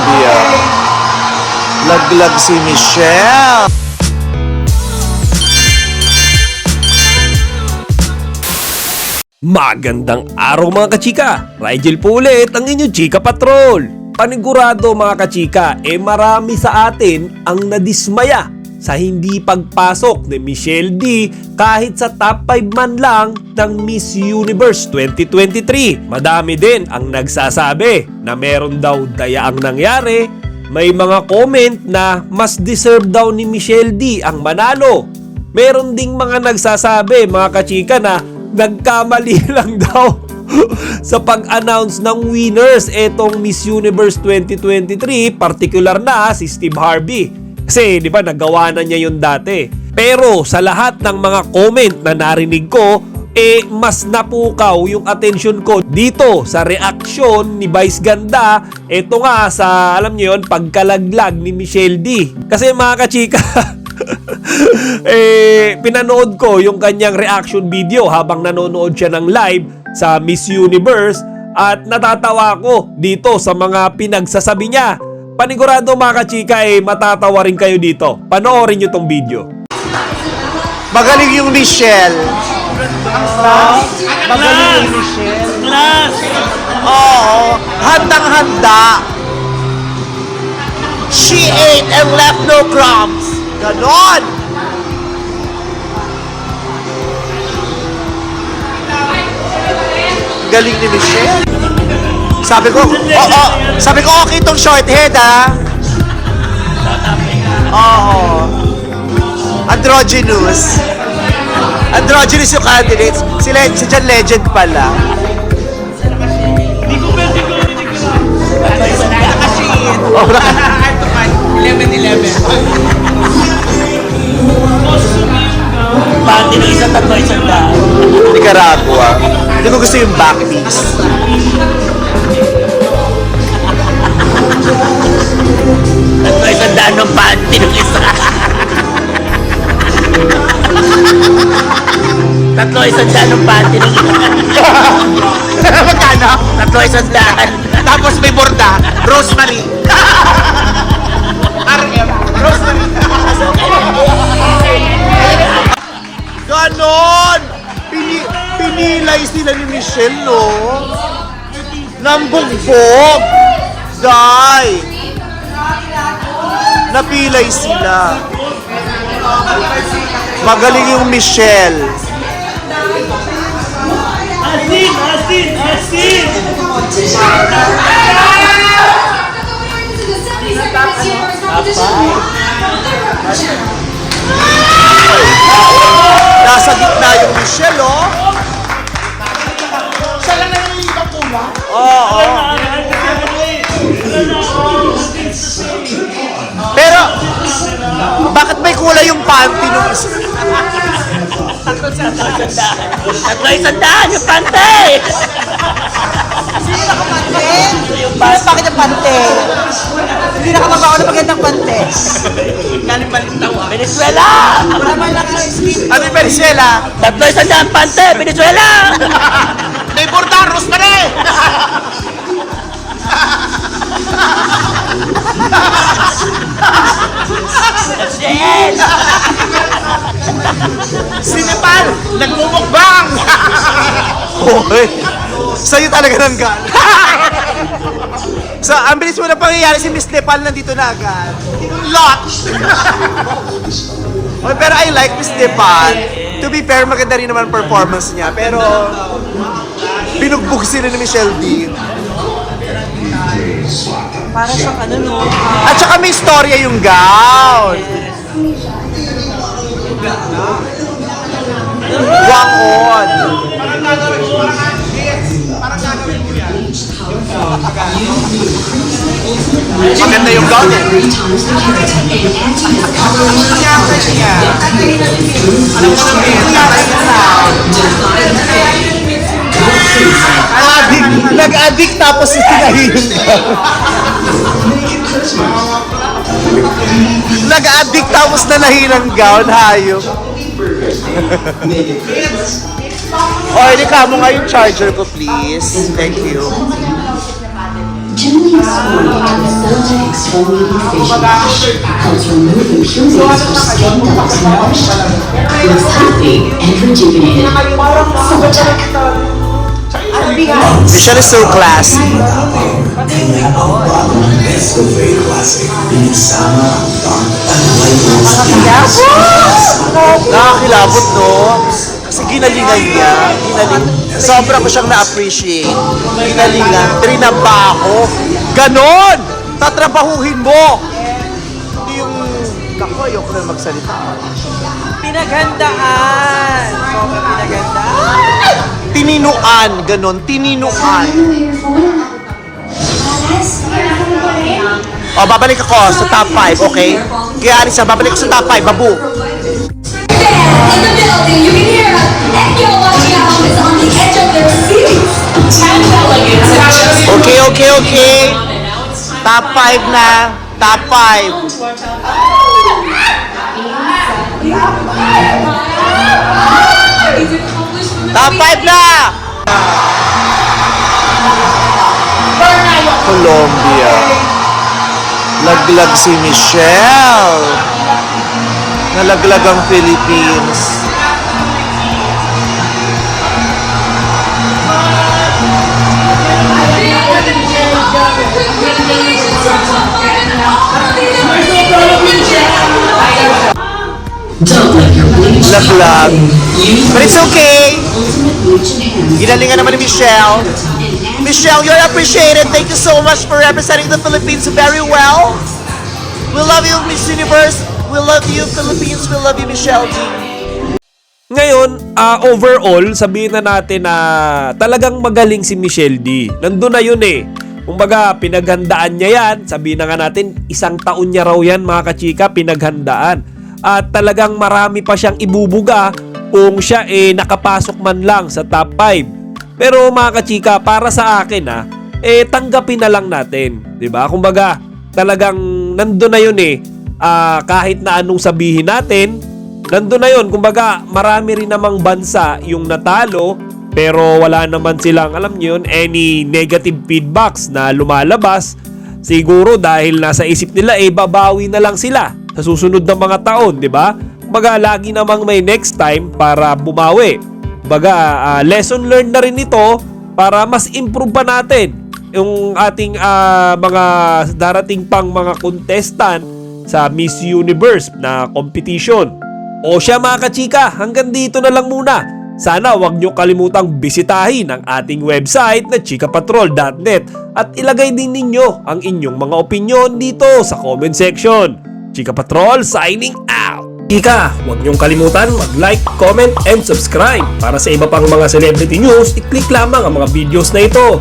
Grabe ah. Laglag si Michelle. Magandang araw mga kachika! Rigel po ulit ang inyong Chika Patrol! Panigurado mga kachika, marami sa atin ang nadismaya sa hindi pagpasok ni Michelle D kahit sa top 5 man lang ng Miss Universe 2023. Madami din ang nagsasabi na meron daw dayaang nangyari. May mga comment na mas deserve daw ni Michelle D ang manalo. Meron ding mga nagsasabi mga kachika na nagkamali lang daw sa pag-announce ng winners etong Miss Universe 2023, particular na si Steve Harvey. Kasi di ba nagawa na niya yun dati. Pero sa lahat ng mga comment na narinig ko, mas napukaw yung attention ko dito sa reaksyon ni Vice Ganda. Ito nga sa, alam niyo yun, pagkalaglag ni Michelle D. Kasi mga kachika, pinanood ko yung kanyang reaction video habang nanonood siya ng live sa Miss Universe at natatawa ko dito sa mga pinagsasabi niya. Panigurado mga kachika, matatawa rin kayo dito. Panoorin nyo tong video. Magaling yung Michelle. Magaling yung Michelle. Class! Oo. Handang-handa. She ate and left no crumbs. Ganon! Galing ni Michelle. Sabi ko, sabi ko okay tong short head ha. Oo. Androgynous. Androgynous yung candidates. Si John Legend pala. Hindi ko pwede ko rinig ko. Oh, 11-11. Pati ng isa tatlo isang daan. Nicaragua. Hindi ko gusto yung back piece. Tatlo isang daan ng panty ng isa. Tatlo isang daan ng panty ng isa. Magkano? Tatlo isang daan. Tapos may borda. Rosemary. RM. Rosemary. Ganon! Pinilay sila ni Michelle, no? Nambugbog. Day. Napilay sila. Magaling yung Michelle. Asin! Asin! Asin! Nasa gitna yung Michelle, oh. Siya lang na yung ibang pula? Oo. Pero, bakit may kulay yung panty nung isa? Tatlo isang daan yung panty! Sino nakapante? Bakit ang pante? Hindi nakapagawa ng magandang pante. Galing Balintawa. Venezuela! Wala man lang ang skin. Ano yung Maricela? Tatlo isang daan panty! Venezuela! May borda, Rosemary! Yes! Sinipal! Nagmumukbang! Hoy! Sa'yo talaga nang gal. So, ang bilis mo na pangyayari si Miss Nepal nandito na agad. Lot! Okay, pero I like Miss Nepal. To be fair, maganda rin naman performance niya. Pero, binugbog sila ni Michelle D. Para siyang ano no. At saka may storya yung gown. Wakon. Maganda yung gown eh. Nag-addict tapos sinahiyong gown. Nag-addict tapos na nahinang gown, hayop. O, hindi ka mo nga yung charger ko, please. Thank you. Gently exfoliate with Filtec exfoliating facial wash. Helps remove impurities for skin that looks nourished, looks healthy, and rejuvenated. Filtec. Michelle is so classy. Nakakilabot, no? Kasi ginalingan niya. Sobra ko siyang na-appreciate. Ginalingan, trinabaho. Ganon! Tatrabahuhin mo! Hindi yung, naku, ayoko na magsalita. Pinaghandaan. Sobrang pinaghandaan. Tininuan, ganon, tininuan. O, babalik ako sa top 5, okay? Kaya Alisa, babalik ako sa top 5, babu. In the building, you can hear us. And you're watching at home is on the edge of their seats. 10 delegates have just Okay. Top 5 na. Top 5. Top 5 na! Colombia. Laglag si Michelle. Nalaglag ang Philippines. Don't let your bleach Laglag. But it's okay. ultimate bleach enhance. Ginalingan naman ni Michelle. Michelle, you're appreciated. Thank you so much for representing the Philippines very well. We love you, Miss Universe. We love you, Philippines. We love you, Michelle G. Ngayon, overall, sabihin na natin na talagang magaling si Michelle D. Nandun na yun eh. Kumbaga, pinaghandaan niya yan. Sabihin na nga natin, 1 taon niya raw yan, mga kachika, pinaghandaan. At talagang marami pa siyang ibubuga kung siya nakapasok man lang sa top 5. Pero mga kachika, para sa akin tanggapin na lang natin. 'Di ba? Kumbaga, talagang nandun na yun eh. Kahit na anong sabihin natin, nandun na yun. Kumbaga, marami rin namang bansa yung natalo, pero wala naman silang, alam nyo yun, any negative feedbacks na lumalabas. Siguro dahil nasa isip nila, babawi na lang sila sa susunod na mga taon, di ba? Kumbaga, lagi namang may next time para bumawi. Kumbaga, lesson learned na rin ito para mas improve pa natin yung ating mga darating pang mga contestant sa Miss Universe na competition. O siya mga kachika, hanggang dito na lang muna. Sana wag nyo kalimutang bisitahin ang ating website na chikapatrol.net at ilagay din ninyo ang inyong mga opinion dito sa comment section. Chika Patrol signing out! Chika, wag nyong kalimutan mag-like, comment, and subscribe. Para sa iba pang mga celebrity news, i-click lamang ang mga videos na ito.